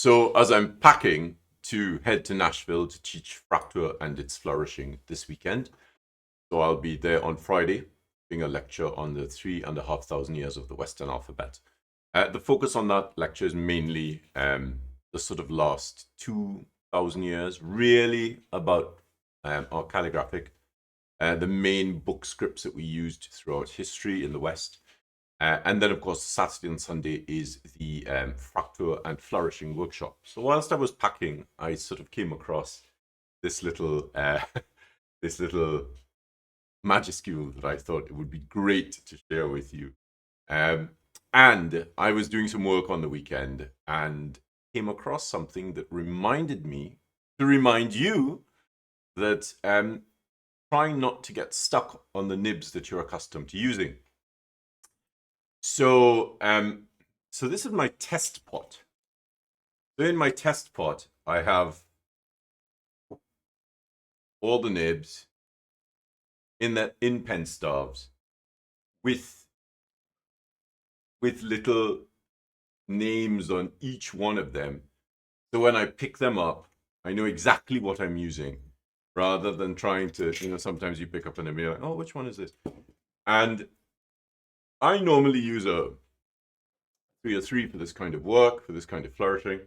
So as I'm packing to head to Nashville to teach Fraktur and its Flourishing this weekend, so I'll be there on Friday giving a lecture on the 3,500 years of the Western alphabet. The focus on that lecture is mainly the sort of last 2,000 years, really about our calligraphic, the main book scripts that we used throughout history in the West. And then, of course, Saturday and Sunday is the Fraktur and Flourishing workshop. So whilst I was packing, I sort of came across this little this little majuscule that I thought it would be great to share with you. And I was doing some work on the weekend and came across something that reminded me to remind you that trying not to get stuck on the nibs that you're accustomed to using. So, so this is my test pot. So in my test pot, I have all the nibs in pen staves with little names on each one of them. So when I pick them up, I know exactly what I'm using, rather than trying to, sometimes you pick up an nib and you're like, oh, which one is this? And I normally use a 303 for this kind of work, for this kind of flourishing,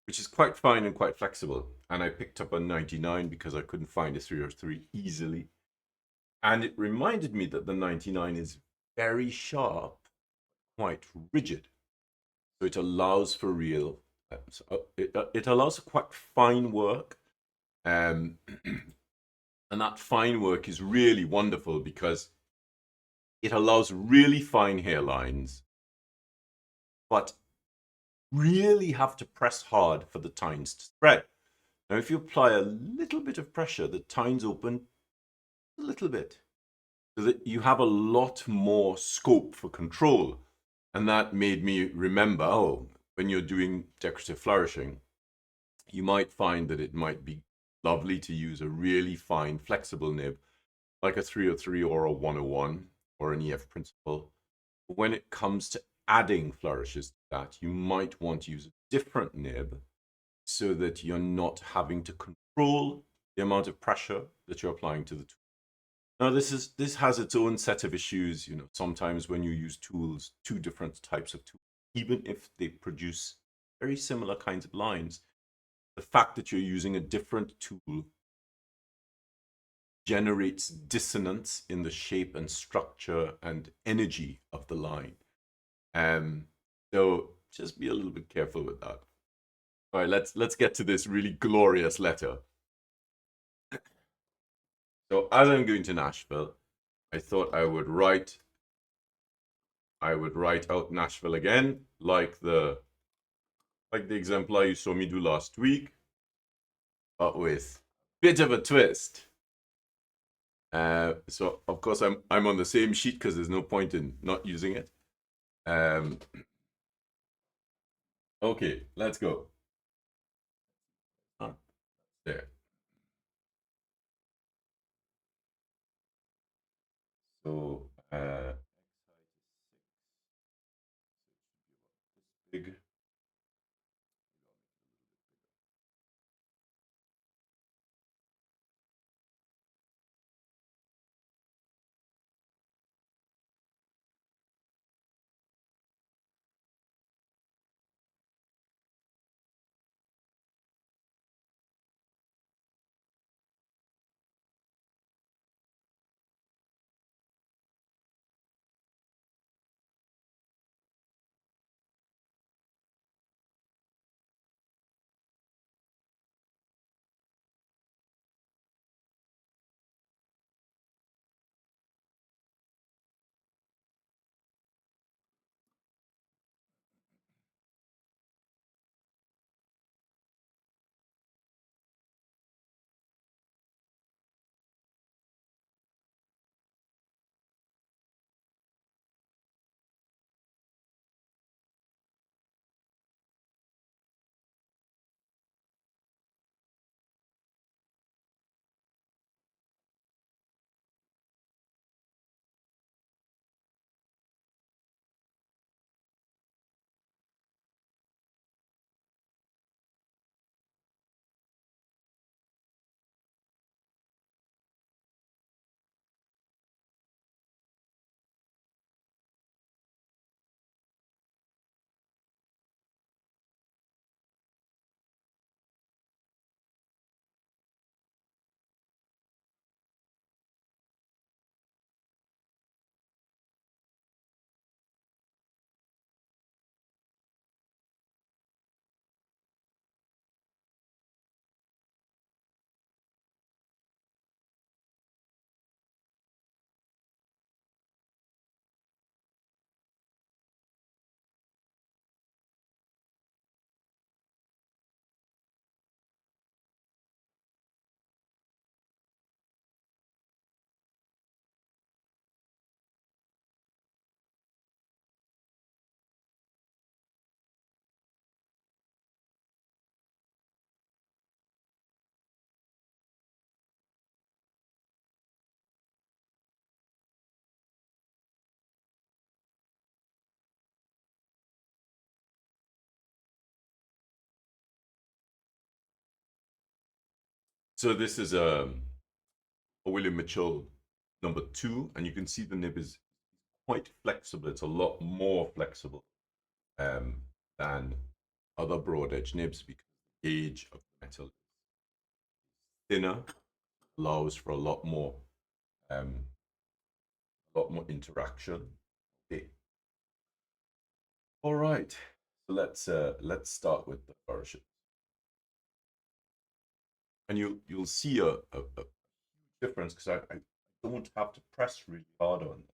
which is quite fine and quite flexible. And I picked up a 99 because I couldn't find a 303 easily. And it reminded me that the 99 is very sharp, quite rigid. So it allows for real, it allows for quite fine work. And that fine work is really wonderful because it allows really fine hairlines, but really have to press hard for the tines to spread. Now, if you apply a little bit of pressure, the tines open a little bit, so that you have a lot more scope for control. And that made me remember, when you're doing decorative flourishing, you might find that it might be lovely to use a really fine, flexible nib, like a 303 or a 101 or an EF principle. But when it comes to adding flourishes to that, you might want to use a different nib so that you're not having to control the amount of pressure that you're applying to the tool. Now, this has its own set of issues. Sometimes when you use tools, two different types of tools, even if they produce very similar kinds of lines, the fact that you're using a different tool generates dissonance in the shape and structure and energy of the line. So just be a little bit careful with that. All right, let's get to this really glorious letter. So as I'm going to Nashville, I thought I would write out Nashville again, like the exemplar you saw me do last week, but with a bit of a twist. So of course I'm on the same sheet because there's no point in not using it. Okay, let's go. There. So big. So this is a William Mitchell #2, and you can see the nib is quite flexible. It's a lot more flexible than other broad edge nibs because the gauge of the metal is thinner, allows for a lot more interaction. Okay. All right. So let's start with the flourishes. And you'll see a difference because I don't have to press really hard on them.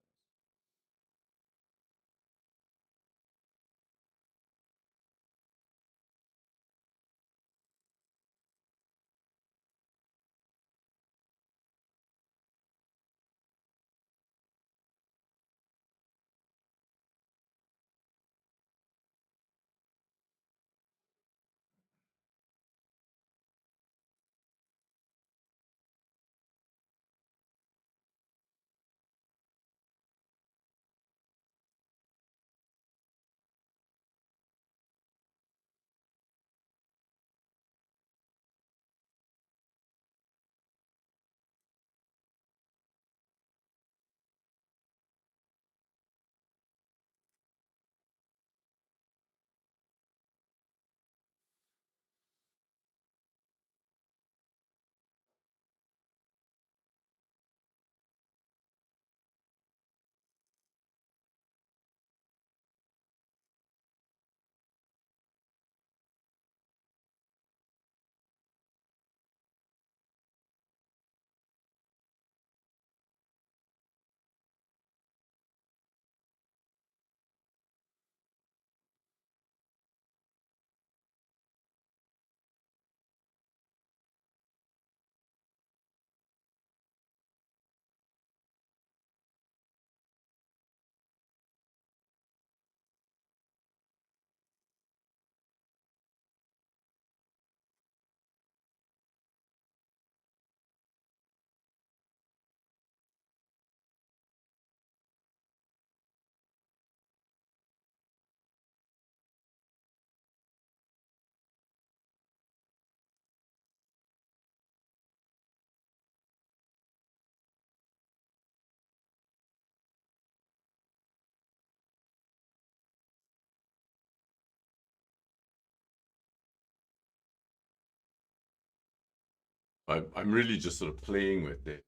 I'm really just sort of playing with it.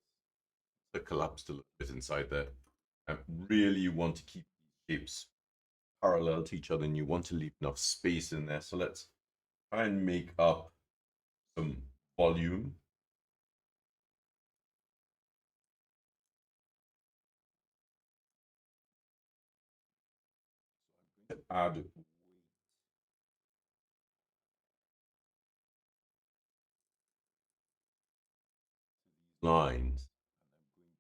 It collapsed a little bit inside there. Really, you want to keep these shapes parallel to each other, and you want to leave enough space in there. So let's try and make up some volume. Add lines. This is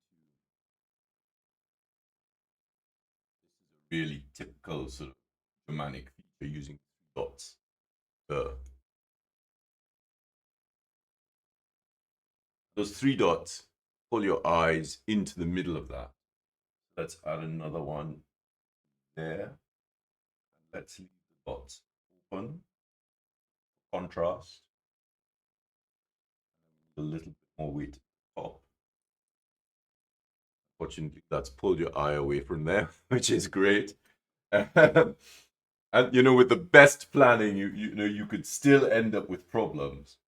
a really typical sort of Germanic feature using dots. Those 3 dots, pull your eyes into the middle of that. Let's add another one there. Let's leave the dots open, contrast, a little bit more weight at the top. Fortunately, that's pulled your eye away from there, which is great. And with the best planning, you could still end up with problems.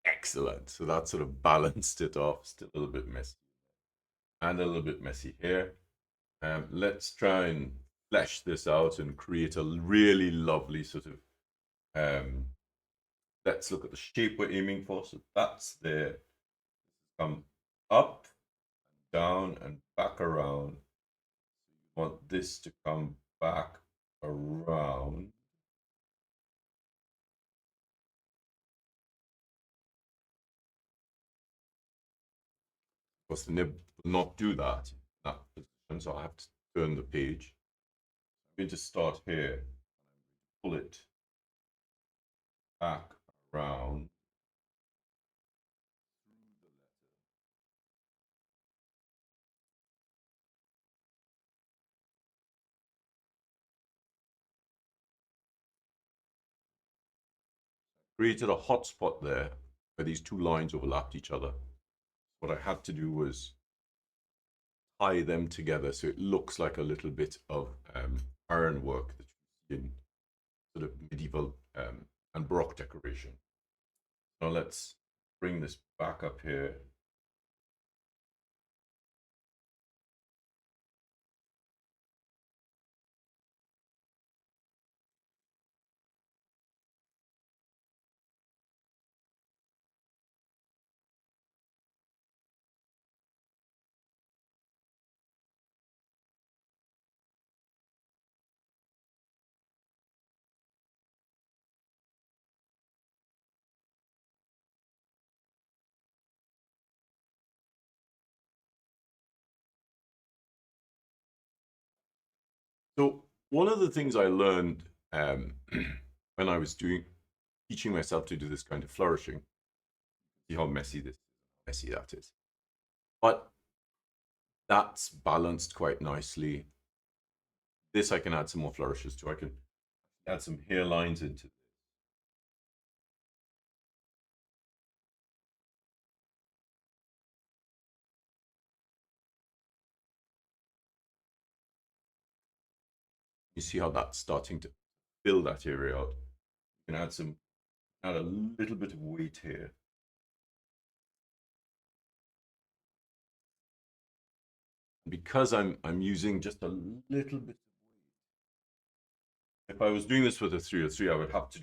Excellent. So that sort of balanced it off. Still a little bit messy. And a little bit messy here. Let's try and flesh this out and create a really lovely sort of let's look at the shape we're aiming for. So that's there. Come up, down, and back around. You want this to come back around. Of course, the nib will not do that in that position, so I have to turn the page. I'm going to start here. Pull it back around. created a hotspot there where these two lines overlapped each other. What I had to do was tie them together so it looks like a little bit of ironwork that you see in sort of medieval and Baroque decoration. Now let's bring this back up here. So one of the things I learned when I was teaching myself to do this kind of flourishing, see how messy that is. But that's balanced quite nicely. This I can add some more flourishes to. I can add some hairlines into this. You see how that's starting to fill that area out. You can add a little bit of weight here. Because I'm using just a little bit of weight. If I was doing this with a 303, I would have to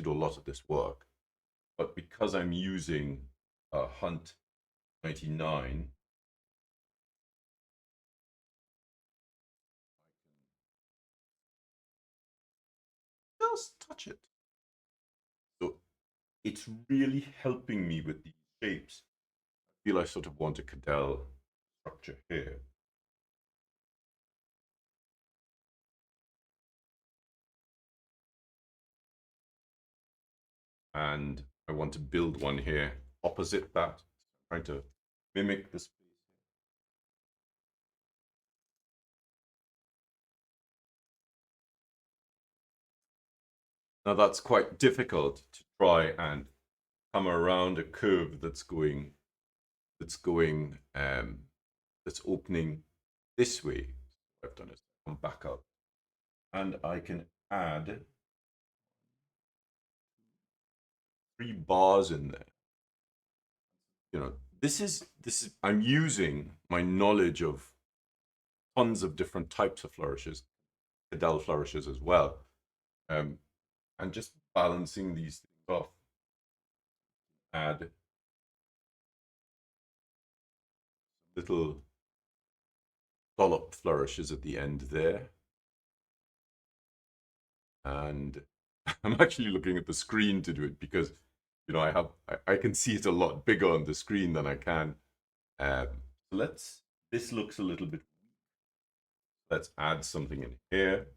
do a lot of this work. But because I'm using a Hunt 99, I can just touch it. So it's really helping me with these shapes. I feel I sort of want a Cadel structure here. And I want to build one here opposite that, trying to mimic the space. Now that's quite difficult to try and come around a curve that's opening this way. What I've done is come back up, and I can add 3 bars in there. You know, this is I'm using my knowledge of tons of different types of flourishes, Cadel flourishes as well, and just balancing these things off. Add little dollop flourishes at the end there. And I'm actually looking at the screen to do it because, you know, I can see it a lot bigger on the screen than I can. This looks a little bit weak. Let's add something in here.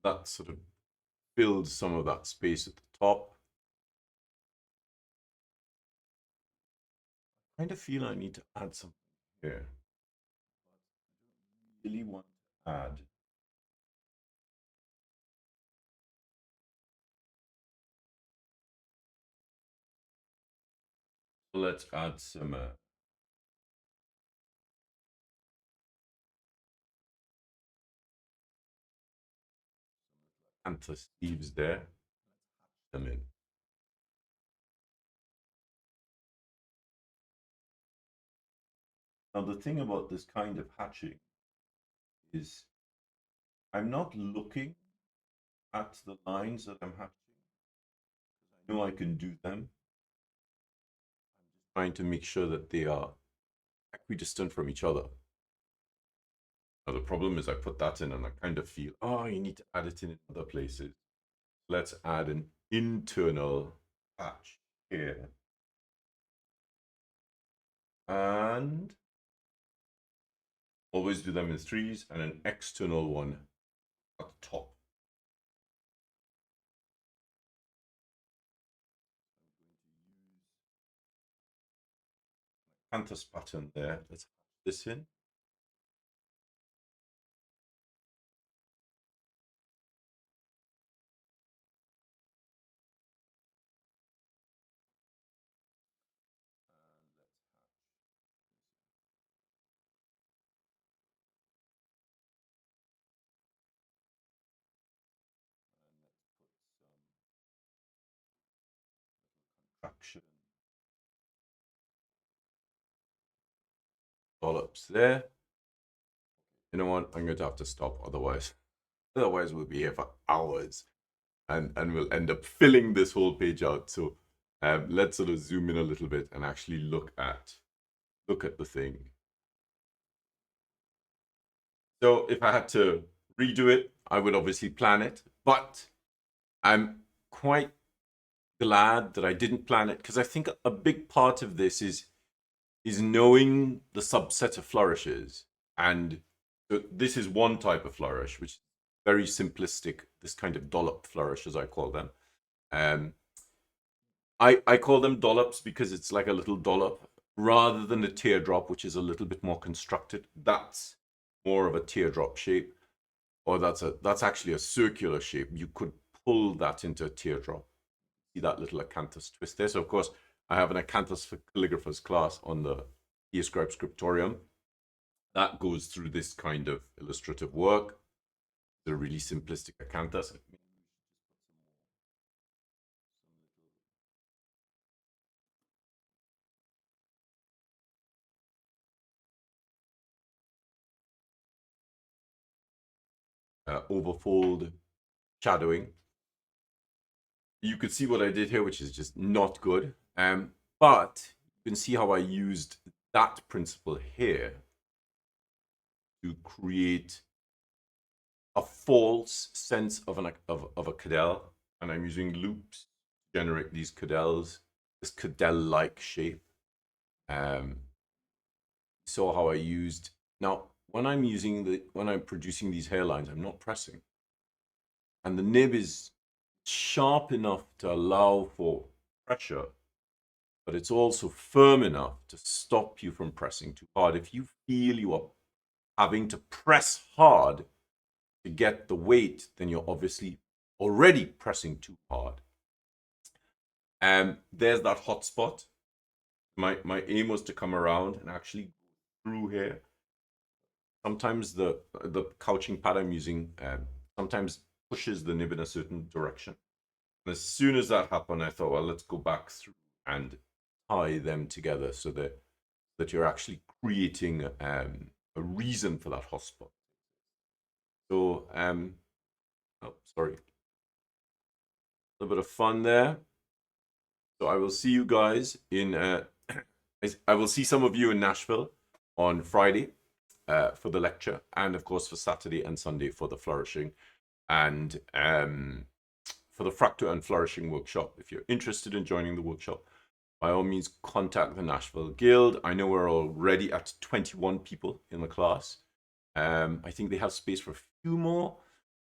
That sort of fills some of that space at the top. I kind of feel I need to add something here. I really want to add let's add some antler sleeves there. Let's hatch them in. Now the thing about this kind of hatching is I'm not looking at the lines that I'm hatching because I know I can do them. I'm just trying to make sure that they are equidistant from each other. Now the problem is I put that in and I kind of feel, oh, you need to add it in other places. Let's add an internal hatch here. And always do them in 3s and an external one at the top. acanthus pattern there. Let's put this in. Traction dollops there. You know what? I'm going to have to stop, otherwise we'll be here for hours, and we'll end up filling this whole page out. So let's sort of zoom in a little bit and actually look at the thing. So if I had to redo it, I would obviously plan it, but I'm quite glad that I didn't plan it, because I think a big part of this is knowing the subset of flourishes. And so this is one type of flourish, which is very simplistic, this kind of dollop flourish, as I call them. I call them dollops because it's like a little dollop rather than a teardrop, which is a little bit more constructed. That's more of a teardrop shape, or that's actually a circular shape. You could pull that into a teardrop. See that little acanthus twist there? So of course I have an acanthus for calligraphers class on the PAScribe scriptorium that goes through this kind of illustrative work. It's a really simplistic acanthus. Overfold shadowing. You could see what I did here, which is just not good. But you can see how I used that principle here to create a false sense of a Cadel, and I'm using loops to generate these Cadels, this Cadel-like shape. Saw how I used. Now, when I'm producing these hairlines, I'm not pressing, and the nib is sharp enough to allow for pressure, but it's also firm enough to stop you from pressing too hard. If you feel you are having to press hard to get the weight, then you're obviously already pressing too hard. And there's that hot spot. My aim was to come around and actually through here. Sometimes the couching pad I'm using sometimes pushes the nib in a certain direction. And as soon as that happened, I thought, well, let's go back through and tie them together so that you're actually creating a reason for that hot spot. So, oh, sorry, a little bit of fun there. So I will see you guys in. I will see some of you in Nashville on Friday for the lecture, and of course for Saturday and Sunday for the Flourishing, and for the Fraktur and Flourishing workshop. If you're interested in joining the workshop, by all means contact the Nashville Guild. I know we're already at 21 people in the class. I think they have space for a few more.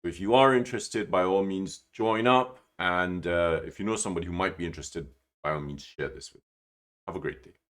So if you are interested, by all means join up. And if you know somebody who might be interested, by all means share this with them. Have a great day.